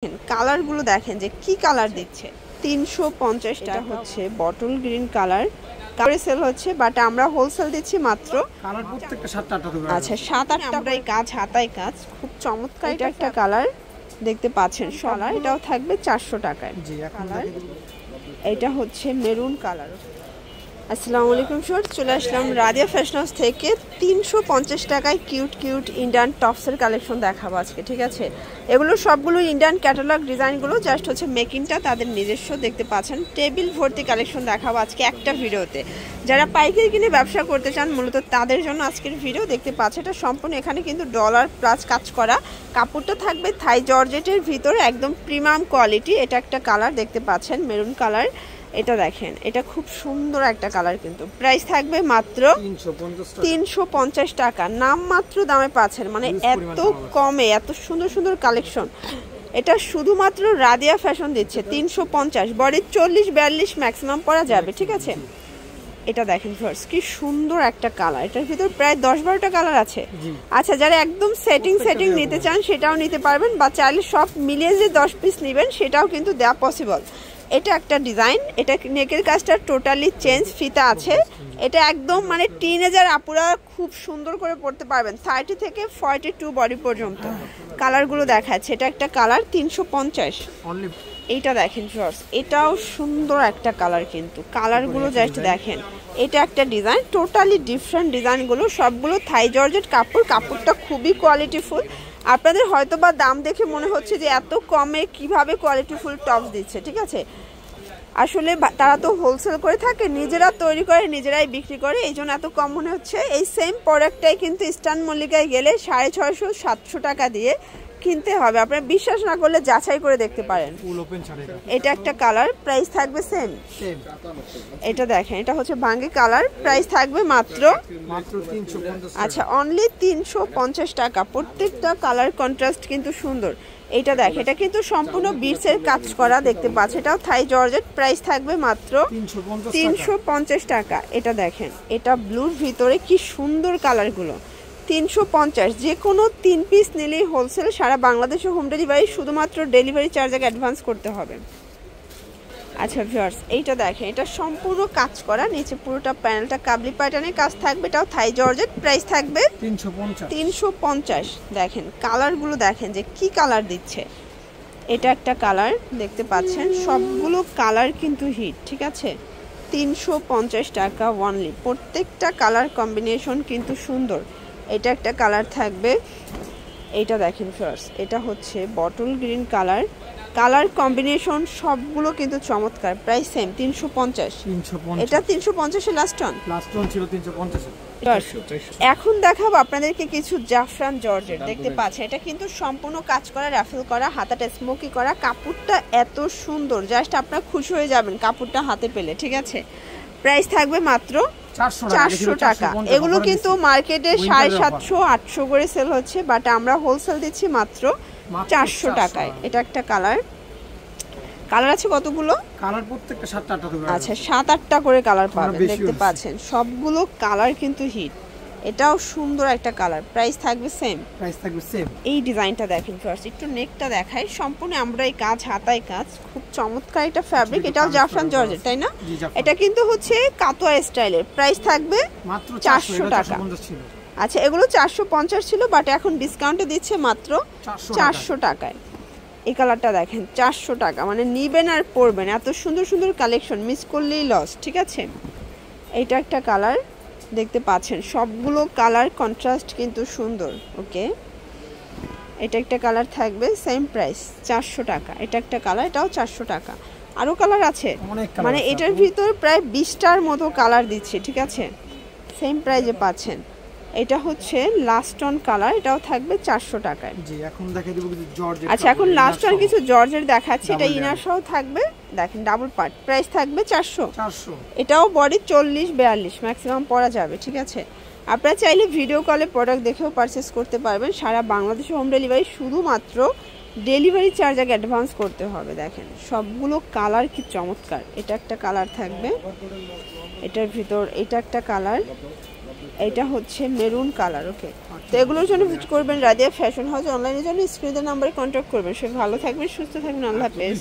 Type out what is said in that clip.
কালারগুলো দেখেন যে কি কালার দিচ্ছে। 350 টাকা হচ্ছে বটল গ্রিন কালার। কালারে সেল হচ্ছে, বাট আমরা হোলসেল দিচ্ছি মাত্র কালার প্রত্যেকটা 7-8টা দেব। আচ্ছা 7-8 আমরা এই কাজ হাতায় কাজ খুব চমৎকার। এটা একটা কালার দেখতে পাচ্ছেন কালার, এটাও থাকবে 400 টাকায়। জি এখন এটা হচ্ছে মেরুন কালার। আসসালামু আলাইকুম স্যার, চলে আসলাম রাদিয়া ফ্যাশন হাউস থেকে 350 টাকায় কিউট কিউট ইন্ডিয়ান টপসের কালেকশন দেখাবো আজকে, ঠিক আছে। এগুলো সবগুলো ইন্ডিয়ান ক্যাটালগ ডিজাইনগুলো, জাস্ট হচ্ছে মেকিংটা তাদের নিজস্ব। দেখতে পাচ্ছেন টেবিল ভর্তি কালেকশন দেখাবো আজকে একটা ভিডিওতে। যারা পাইকারি কিনে ব্যবসা করতে চান মূলত তাদের জন্য আজকের ভিডিও। দেখতে পাচ্ছেন এটা সম্পূর্ণ এখানে কিন্তু ডলার প্লাস কাজ করা। কাপড়টা থাকবে থাই জর্জেটের ভিতরে, একদম প্রিমিয়াম কোয়ালিটি। এটা একটা কালার দেখতে পাচ্ছেন মেরুন কালার। এটা দেখেন, এটা খুব সুন্দর একটা কালার, কিন্তু প্রাইস থাকবে মাত্র 350 টাকা। নাম মাত্র দামে পাচ্ছেন, মানে এত কমে এত সুন্দর সুন্দর কালেকশন। এটা শুধুমাত্র রাদিয়া ফ্যাশন দিচ্ছে 350। বডি 40-42 ম্যাক্সিমাম পরা যাবে, ঠিক আছে। এটা দেখেন ফার্স্ট কি সুন্দর একটা কালার, এটার ভিতর প্রায় 10-12টা কালার আছে। আচ্ছা যারা একদম সেটিং নিতে চান সেটাও নিতে পারবেন, বা চাইলে সব মিলিয়ে যে 10 পিস নেবেন সেটাও কিন্তু দেওয়া পসিবল। এটা একটা ডিজাইন, এটা নেকের কাজটা টোটালি চেঞ্জ, ফিতা আছে। এটা একদম মানে টিনেজার আপুরা খুব সুন্দর করে পড়তে পারবেন, 30 থেকে 42 বডি পর্যন্ত। কালারগুলো দেখাচ্ছে, এটা একটা কালার 350। এইটা দেখেন ফার্স্ট, এটাও সুন্দর একটা কালার, কিন্তু কালারগুলো জাস্ট দেখেন। এটা একটা ডিজাইন, টোটালি ডিফারেন্ট ডিজাইনগুলো, সবগুলো থাই জর্জেট কাপড়। কাপড়টা খুবই কোয়ালিটিফুল। আপনাদের হয়তো বা দাম দেখে মনে হচ্ছে যে এত কমে কিভাবে কোয়ালিটিফুল টপস দিচ্ছে, ঠিক আছে। আসলে তারা তো হোলসেল করে থাকে, নিজেরা তৈরি করে নিজেরাই বিক্রি করে, এই জন্য এত কম মনে হচ্ছে। এই সেম প্রোডাক্টটাই কিন্তু ইস্টার্ন মল্লিকায় গেলে 650-700 টাকা দিয়ে কিনতে হবে। আপনারা বিশ্বাস না করলে যাচাই করে দেখতে পারেন। এটা একটা কালার, প্রাইস থাকবে সেম। এটা দেখেন, এটা হচ্ছে ভাঙ্গি কালার, প্রাইস থাকবে মাত্র 350। আচ্ছা অনলি 350 টাকা। প্রত্যেকটা কালার কন্ট্রাস্ট কিন্তু সুন্দর। এটা দেখ, এটা কিন্তু সম্পূর্ণ বিটসের কাজ করা, দেখতে পাচ্ছ। এটাও থাই জর্জেট, প্রাইস থাকবে মাত্র 350 টাকা। এটা দেখেন, এটা ব্লুর ভিতরে কি সুন্দর কালারগুলো। 350, যে কোনো 3 পিস নিলেই হোলসেল, সারা বাংলাদেশে হোম ডেলিভারি। শুধুমাত্র ডেলিভারি চার্জ আগে অ্যাডভান্স করতে হবে। আচ্ছা ভিউয়ার্স, এইটা দেখেন, এটা সম্পূর্ণ কাজ করা, নিচে পুরোটা প্যানেলটা কাবলি প্যাটার্নের কাজ থাকবে। এটাও থাই জর্জেট, প্রাইস থাকবে 350। দেখেন কালারগুলো দেখেন যে কি কালার দিচ্ছে। এটা একটা কালার দেখতে পাচ্ছেন, সবগুলো কালার কিন্তু হিট, ঠিক আছে। 350 টাকা ওনলি। প্রত্যেকটা কালার কম্বিনেশন কিন্তু সুন্দর। এটা একটা কালার থাকবে, এইটা দেখেন ফার্স্ট, এটা হচ্ছে bottle green colour. Colour combination সবগুলো কিন্তু চমৎকার। Price same 350। এটা 350 লাস্ট অন ছিল 350। এখন দেখাবো আপনাদেরকে কিছু জাফরান জর্জেট। দেখতে পাচ্ছেন এটা কিন্তু সম্পূর্ণ কাজ করা, রাফেল করা, হাতাটা স্মোকি করা। কাপড়টা এত সুন্দর, জাস্ট আপনারা খুশি হয়ে যাবেন কাপড়টা হাতে পেলে, ঠিক আছে। প্রাইস থাকবে মাত্র 400 টাকা। এগুলো কিন্তু মার্কেটে 750-800 করে সেল হচ্ছে, বাট আমরা হোলসেল দিচ্ছি মাত্র 400 টাকায়। এটা একটা কালার আছে কতগুলো কালার, প্রত্যেকটা 7-8টা দেব। আচ্ছা 7-8টা করে কালার পাবেন, দেখতে পাচ্ছেন সবগুলো কালার কিন্তু হিট। এটাও সুন্দর একটা কালার, প্রাইস থাকবে সেম। এই ডিজাইনটা দেখেন ফার্স্ট, একটু নেকটা দেখাই। সম্পূর্ণ আমরা এই কাজ হাতায় কাজ, খুব চমৎকার একটা ফ্যাব্রিক। এটাও জাফরান জর্জেট, তাই না? এটা কিন্তু হচ্ছে কাতোয়া স্টাইলের। প্রাইস থাকবে মাত্র 400 টাকা। আচ্ছা এগুলো 450 ছিল, বাট এখন ডিসকাউন্টে দিচ্ছে মাত্র 400 টাকায়। এই কালারটা দেখেন 400 টাকা, মানে নিবেন আর পরবেন। এত সুন্দর সুন্দর কালেকশন, মিস করলেই লস, ঠিক আছে। এইটা একটা কালার দেখতে পাচ্ছেন, সবগুলো কালার কন্ট্রাস্ট কিন্তু সুন্দর। ওকে, এটা একটা কালার থাকবে সেম প্রাইস 400 টাকা। এটা একটা কালার, এটাও 400 টাকা। আরও কালার আছে, মানে এটার ভিতর প্রায় 20টার মতো কালার দিচ্ছে, ঠিক আছে। সেম প্রাইসে পাচ্ছেন। এটা হচ্ছে লাস্ট অন কালার, এটাও থাকবে 400 টাকায়। এখন দেখাই দেব কিছু জর্জেট। আচ্ছা এখন লাস্ট অন কিছু জর্জেট দেখাচ্ছি। এটা ইনার সহ থাকবে, দেখেন ডাবল পার্ট। প্রাইস থাকবে 400। এটাও বডি 40-42 ম্যাক্সিমাম পরা যাবে, ঠিক আছে। আপনারা চাইলে ভিডিও কলে প্রোডাক্ট দেখেও পারচেস করতে পারবেন, সারা বাংলাদেশে হোম ডেলিভারি। শুধুমাত্র ডেলিভারি চার্জ আগে অ্যাডভান্স করতে হবে। দেখেন সবগুলো কালার কি চমৎকার। এটা একটা কালার থাকবে, এটার ভিতর এটা একটা কালার, এটা হচ্ছে মেরুন কালার। ওকে, তো এগুলোর জন্য ভিজিট করবেন রাদিয়া ফ্যাশন হাউস। অনলাইনের জন্য স্ক্রিনের নাম্বারে কন্ট্যাক্ট করবেন। সে ভালো থাকবেন, সুস্থ থাকবেন। আল্লাহ হাফেজ।